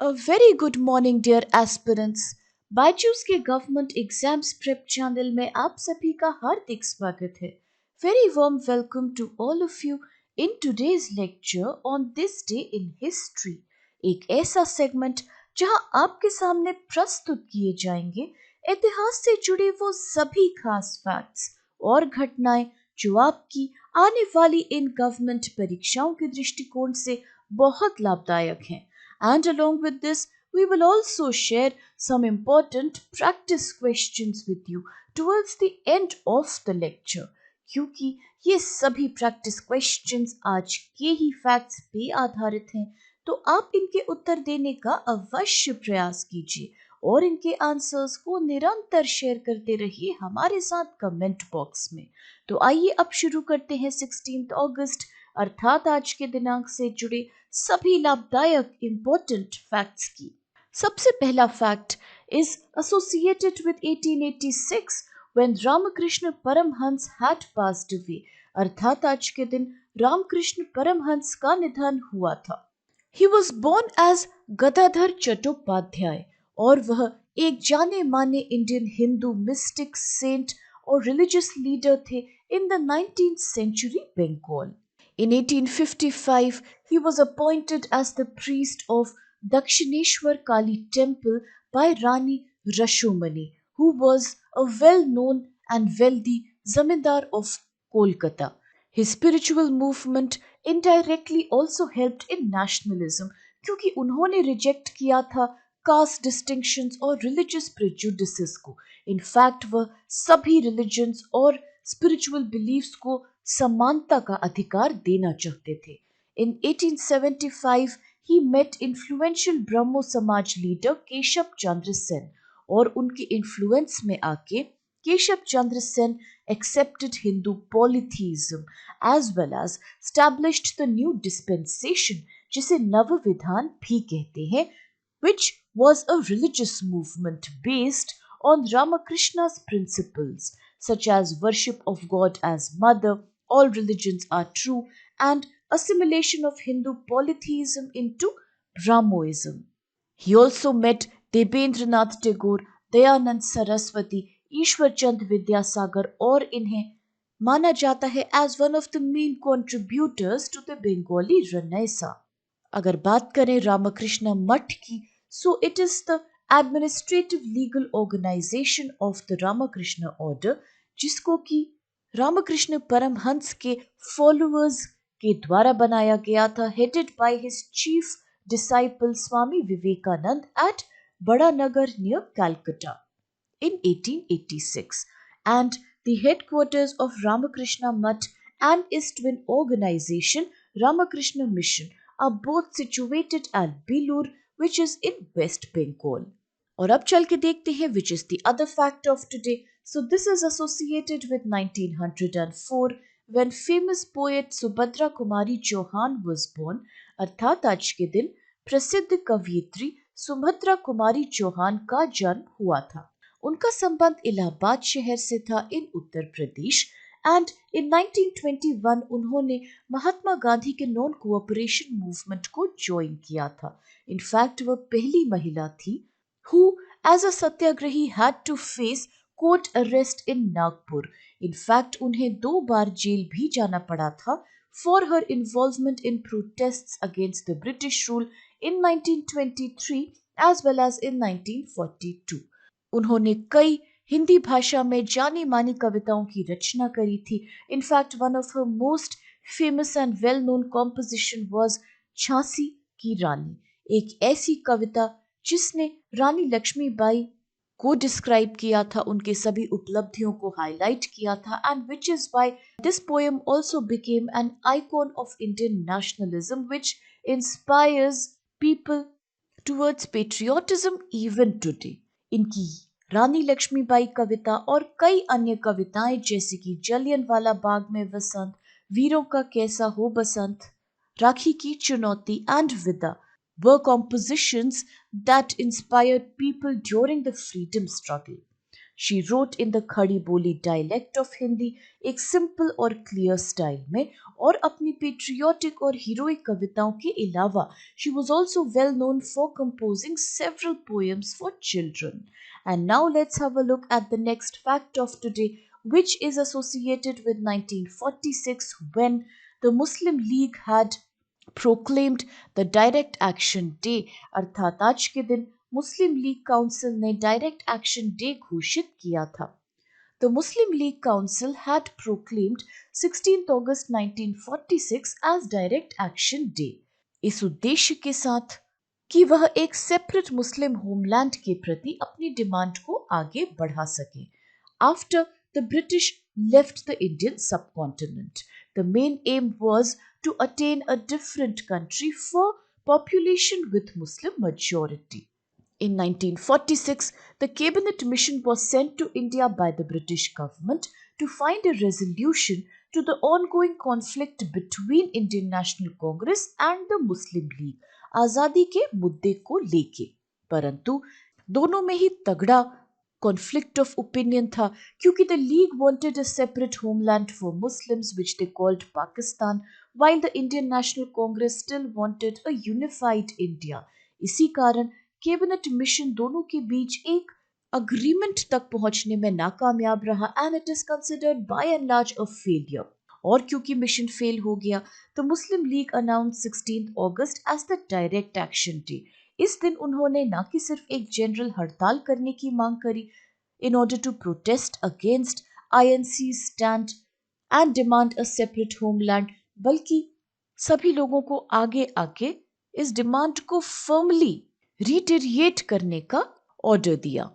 A very good morning, dear aspirants. Byju's के government exams prep channel में आप सभी का हार्दिक स्वागत है. Very warm welcome to all of you in today's lecture on this day in history. एक ऐसा सेगमेंट जहां आपके सामने प्रस्तुत किए जाएंगे इतिहास से जुड़े वो सभी खास फैक्ट्स और घटनाएं जो आपकी आने वाली इन गवर्नमेंट परीक्षाओं के दृष्टिकोण से बहुत लाभदायक हैं. And along with this, we will also share some important practice questions with you towards the end of the lecture. क्योंकि ये सभी practice questions आज के ही facts पे आधारित हैं, तो आप इनके उत्तर देने का अवश्य प्रयास कीजिए और इनके आंसर्स को निरंतर शेयर करते रहिए हमारे साथ कमेंट बॉक्स में. तो आइए अब शुरू करते हैं 16 अगस्त अर्थात आज के दिनांक से जुड़े सभी लाभदायक इंपॉर्टेंट फैक्ट्स की. सबसे पहला fact is associated with 1886 when Ramakrishna Paramahansa had passed away. अर्थात आज के दिन रामकृष्ण परमहंस का निधन हुआ था. He was born as Gadadhar Chattopadhyay और वह एक जाने माने इंडियन हिंदू मिस्टिक, सेंट और रिलीजियस लीडर थे in the 19th century Bengal. In 1855, he was appointed as the priest of Dakshineshwar Kali temple by Rani Rashomani, who was a well-known and wealthy zamindar of Kolkata. His spiritual movement indirectly also helped in nationalism, क्योंकि उन्होंने reject किया था cast distinctions और religious prejudices को. In fact वह सभी religions और spiritual beliefs को समानता का अधिकार देना चाहते थे. In 1875, he met influential ब्रह्मो समाज लीडर केशव चंद्र सेन और उनके इन्फ्लुएंस में आके Keshav Chandra Sen accepted Hindu polytheism as well as established the new dispensation जिसे नव विधान भी कहते हैं, which was a religious movement based on Ramakrishna's principles such as worship of God as mother, all religions are true, and assimilation of Hindu polytheism into Brahmoism. He also met Debendranath Tagore, Dayanand Saraswati, Ishwar Chand Vidyasagar और इन्हें माना जाता है as one of the main contributors to the Bengali Renaissance. अगर बात करें रामकृष्ण मठ की, so it is the administrative legal organization of the Ramakrishna order जिसको कि रामकृष्ण परमहंस के फॉलोअर्स के द्वारा बनाया गया था, headed by his chief disciple Swami Vivekanand at Bada Nagar near Calcutta in 1886. And the headquarters of Ramakrishna Mutt and its twin organization Ramakrishna Mission are both situated at Bilur, which is in West Bengal. और अब चल के देखते हैं which is the other fact of today. So this is associated with 1904 when famous poet Subhadrakumari Chauhan was born. अर्थात आज के दिन प्रसिद्ध कवयित्री सुभद्रा कुमारी चौहान का जन्म हुआ था. उनका संबंध इलाहाबाद शहर से था इन उत्तर प्रदेश. एंड इन 1921 उन्होंने महात्मा गांधी के नॉन कोऑपरेशन मूवमेंट को ज्वाइन किया था. इनफैक्ट वह पहली महिला थी who as a Satyagrahi had to face court arrest in Nagpur. In fact, उन्हें 2 बार जेल भी जाना पड़ा था for her involvement in protests against the British rule in 1923 as well as in 1942. उन्होंने कई हिंदी भाषा में जानी मानी कविताओं की रचना करी थी. In fact, one of her most famous and well-known composition was Jhansi की रानी, एक ऐसी कविता जिसने रानी लक्ष्मीबाई को डिस्क्राइब किया था, उनके सभी उपलब्धियों को हाईलाइट किया था. And which is why this poem also became an icon of Indian nationalism which inspires people towards patriotism even today. इनकी रानी लक्ष्मीबाई कविता और कई अन्य कविताएं जैसे कि जलियनवाला बाग में वसंत, वीरों का कैसा हो बसंत, राखी की चुनौती एंड विदा were compositions that inspired people during the freedom struggle. She wrote in the खड़ी बोली डायलेक्ट ऑफ हिंदी, एक सिंपल और क्लियर स्टाइल में, और अपनी पेट्रियोटिक और हीरोइक कविताओं के अलावा she was also well known for composing several poems for children. And now let's have a look at the next fact of today, which is associated with 1946 when the Muslim League had proclaimed the Direct Action Day. अर्थात आज के दिन मुस्लिम league council ने direct action day घोषित किया था. The Muslim League Council had proclaimed 16th August 1946 as Direct Action Day. इस उद्देश्य के साथ कि वह एक सेपरेट मुस्लिम होमलैंड के प्रति अपनी डिमांड को आगे बढ़ा सके. After the British left the Indian subcontinent, the main aim was to attain a different country for population with Muslim majority. In 1946, the cabinet mission was sent to India by the British government to find a resolution to the ongoing conflict between Indian National Congress and the Muslim League, आजादी के मुद्दे को लेके. परंतु दोनों में ही तगड़ा conflict of opinion था, क्योंकि the League wanted a separate homeland for Muslims which they called Pakistan, while the Indian National Congress still wanted a unified India. इसी कारण कैबिनेट मिशन दोनों के बीच एक अग्रीमेंट तक पहुंचने में नाकामयाब रहा, and it is considered by and large a failure. और क्योंकि मिशन फेल हो गया, तो मुस्लिम लीग अनाउंस 16 अगस्त as the direct action day. इस दिन उन्होंने न कि सिर्फ एक जनरल हड़ताल करने की मांग करी in order to protest against INC stand and demand a separate homeland, बल्कि सभी लोगों को आगे आके इस डिमांड को फर्मली रिटेरिएट करने का ऑर्डर दिया.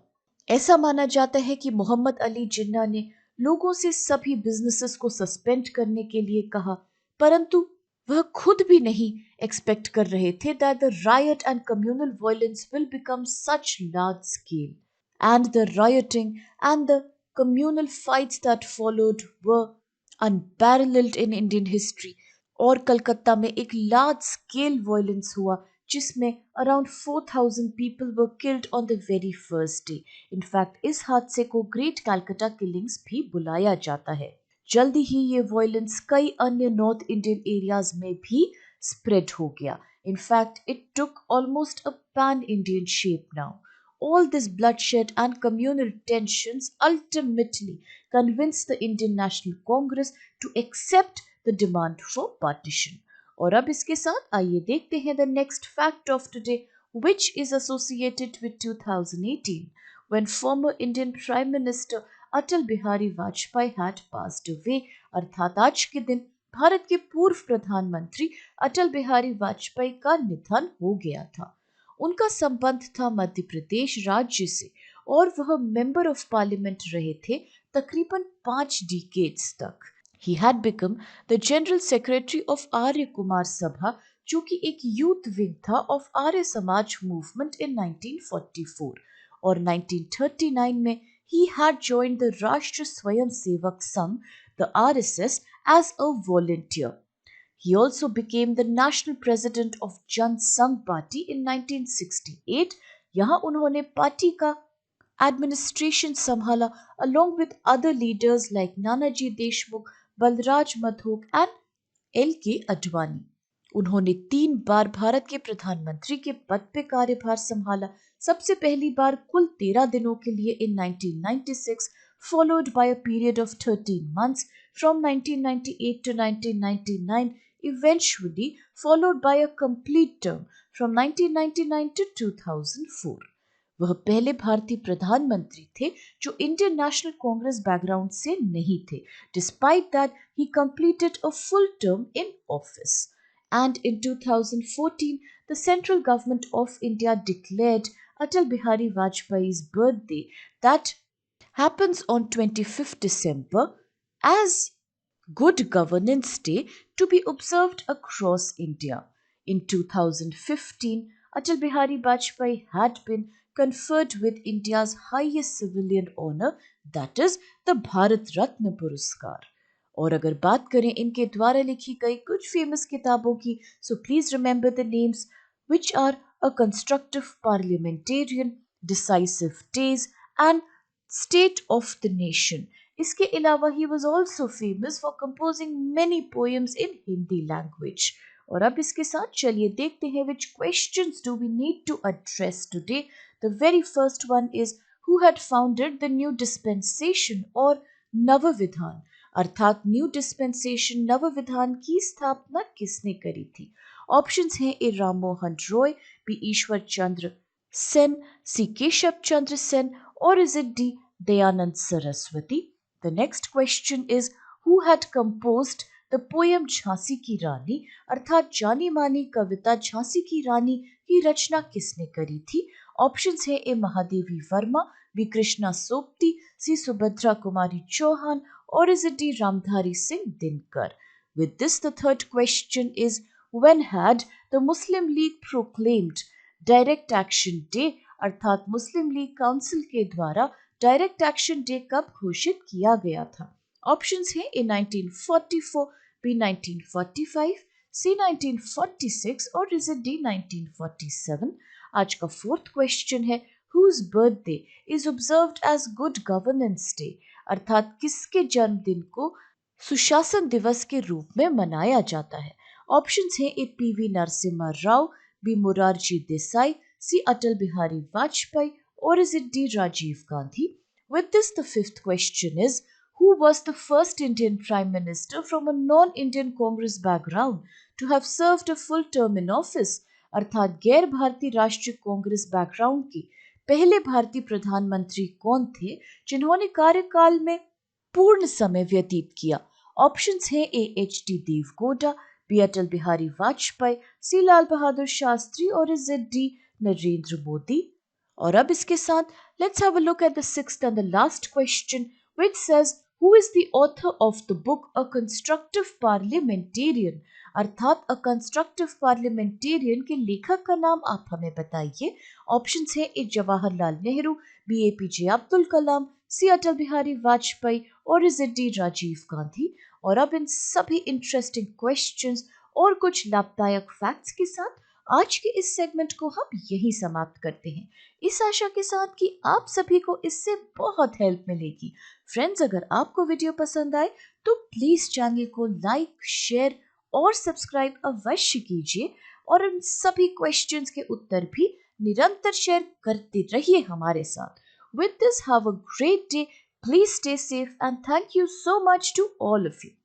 ऐसा माना जाता है कि मोहम्मद अली जिन्ना ने लोगों से सभी बिजनेसेस को सस्पेंड करने के लिए कहा, परंतु वह खुद भी नहीं एक्सपेक्ट कर रहे थे that the right and communal violence will become such large scale, and the writing and the communal fights that followed were unparalleled in Indian history. और कलकत्ता में एक लार्ज स्केल वायलेंस हुआ जिसमें around 4000 people were killed on the very first day. In fact इस हादसे को great Calcutta killings भी बुलाया जाता है. जल्दी ही ये वायलेंस कई अन्य नॉर्थ इंडियन एरियाज में भी स्प्रेड हो गया. In fact it took almost a pan Indian shape now. All this bloodshed and communal tensions ultimately convinced the Indian National Congress to accept the demand for partition. और अब इसके साथ आइए देखते हैं the next fact of today, which is associated with 2018 when former Indian Prime Minister Atal Bihari Vajpayee had passed away. अर्थात आज के दिन भारत के पूर्व प्रधानमंत्री अटल बिहारी वाजपेयी का निधन हो गया था. उनका संबंध था मध्य प्रदेश राज्य से और वह मेंबर ऑफ पार्लियामेंट रहे थे तकरीबन 5 डिकेड्स तक. He had become the General Secretary of आर्य कुमार सभा, जो कि एक यूथ विंग था of Arya Samaj movement in 1944. और 1939 में he had joined the राष्ट्र स्वयं Sevak Sangh, the RSS, as a volunteer. He also became the national president of Jan Sangh Party in 1968. यहाँ उन्होंने पार्टी का एडमिनिस्ट्रेशन संभाला along with other leaders like Nanaji Deshmukh, Balraj Madhok and LK. Advani. उन्होंने 3 बार भारत के प्रधानमंत्री के पद पे कार्यभार संभाला. सबसे पहली बार कुल 13 दिनों के लिए in 1996, followed by a period of 13 months from 1998 to 1999, eventually followed by a complete term from 1999 to 2004. वह पहले भारतीय प्रधानमंत्री थे जो इंडियन नेशनल कांग्रेस बैकग्राउंड से नहीं थे. Despite that, he completed a full term in office. And in 2014, the central government of India declared Atal Bihari Vajpayee's birthday, that happens on 25th December, as Good Governance Day, to be observed across India. In 2015, Atal Bihari Vajpayee had been conferred with India's highest civilian honor, that is the Bharat Ratna Puraskar. और अगर बात करें इनके द्वारा लिखी गई कुछ famous किताबों की, so please remember the names, which are A Constructive Parliamentarian, Decisive Days, and state of the nation. इसके अलावा he was also famous for composing many poems in Hindi language. और अब इसके साथ चलिए देखते हैं which questions do we need to address today. The very first one is who had founded the new dispensation और नवविधान, अर्थात न्यू डिस्पेंसेशन नवविधान की स्थापना किसने करी थी। ऑप्शंस हैं A Ram Mohan Roy, B Ishwar Chandra Sen, C Keshav Chandra Sen, or is it D. Dayanand Saraswati? The next question is who had composed the poem Jhansi की रानी, अर्थात जानी मानी कविता झांसी की रानी की रचना किसने करी थी। ऑप्शंस है ए महादेवी वर्मा, बी कृष्णा सोप्ती, सी सुभद्रा कुमारी चौहान, और is it D Ramdhari Singh Dinkar. With this, the third question is when had the Muslim League proclaimed direct action day, अर्थात मुस्लिम लीग काउंसिल के द्वारा डायरेक्ट एक्शन डे कब घोषित किया गया था। ऑप्शंस हैं ए 1944, बी 1945, सी 1946, और इज इट डी 1947। आज का फोर्थ क्वेश्चन है whose birthday is observed as good governance day, अर्थात किसके जन्मदिन को सुशासन दिवस के रूप में मनाया जाता है। ऑप्शंस हैं A PV Narasimha Rao, B Morarji Desai, C Atal Bihari Vajpayee, or is it D Rajiv Gandhi. With this, the fifth question is who was the first Indian Prime Minister from a non-Indian Congress background to have served a full term in office, अर्थात गैर भारतीय राष्ट्रीय Congress background के पहले भारतीय प्रधानमंत्री कौन थे जिन्होंने कार्यकाल में पूर्ण समय व्यतीत किया। ऑप्शंस हैं A H D Deve Gowda, B Atal Bihari Vajpayee, C Lal Bahadur Shastri, or is it D Narendra Modi. और अब इसके साथ let's have a look at the sixth and the last question which says who is the author of the book a constructive parliamentarian, अर्थात a constructive parliamentarian के लेखक का नाम आप हमें बताइए। ऑप्शंस हैं A Jawaharlal Nehru, B APJ Abdul Kalam, C Atal Bihari Vajpayee, or is it D Rajiv Gandhi. और अब इन सभी इंटरेस्टिंग क्वेश्चंस और कुछ लाभदायक फैक्ट्स के साथ आज के इस सेगमेंट को हम यही समाप्त करते हैं, इस आशा के साथ कि आप सभी को इससे बहुत हेल्प मिलेगी। फ्रेंड्स, अगर आपको वीडियो पसंद आए तो प्लीज चैनल को लाइक, शेयर और सब्सक्राइब अवश्य कीजिए, और इन सभी क्वेश्चंस के उत्तर भी निरंतर शेयर करते रहिए हमारे साथ। With this, have a great day. Please stay safe and thank you so much to all of you.